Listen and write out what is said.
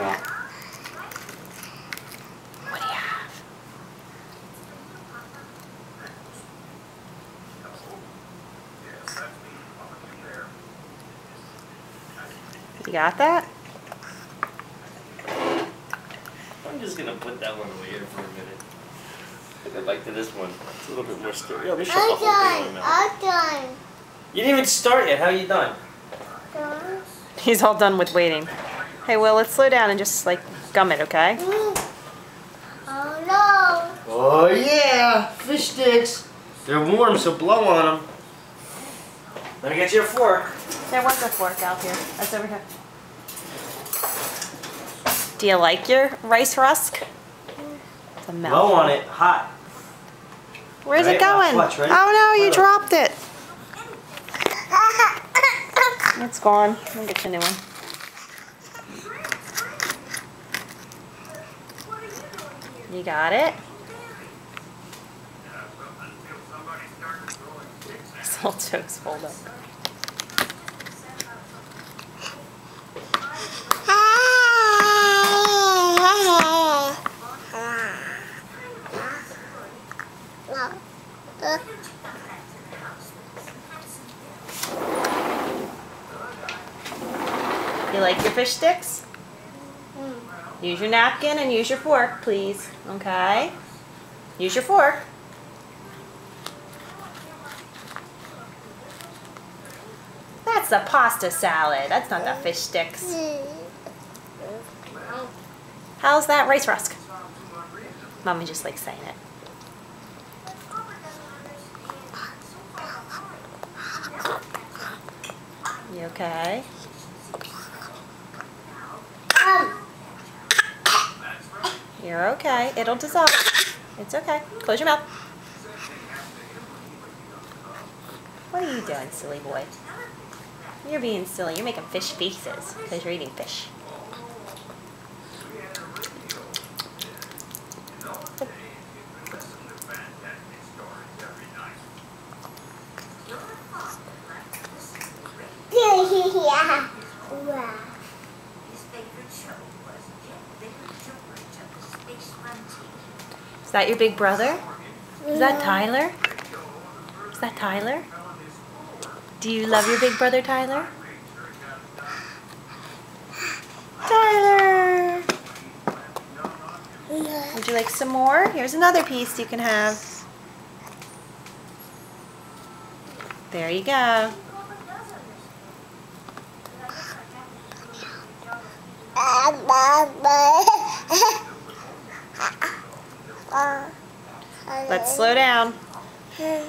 Well. What do you have? You got that? I'm just gonna put that one away here for a minute. I'll go back to this one. It's a little bit more sturdy. Yeah, let me shut the whole thing on the mouth. I'm done. You didn't even start yet. How are you done? Done. He's all done with waiting. Hey, Will, let's slow down and just like gum it, okay? Oh no. Oh yeah, fish sticks. They're warm, so blow on them. Let me get you a fork. There was a fork out here. That's over here. Do you like your rice rusk? It's a mouthful. Blow on it, hot. Where's Right, it going? watch, ready? Oh no, you Right. dropped it. It's gone. I'll get you a new one. You got it? His little toes fold up. You like your fish sticks? Use your napkin and use your fork, please. Okay? Use your fork. That's the pasta salad. That's not the fish sticks. How's that rice rusk? Mommy just likes saying it. You okay? You're okay. It'll dissolve. It's okay. Close your mouth. What are you doing, silly boy? You're being silly. You're making fish faces because you're eating fish. Is that your big brother? Is that Tyler? Is that Tyler? Do you love your big brother, Tyler? Tyler! Would you like some more? Here's another piece you can have. There you go. Let's slow down. There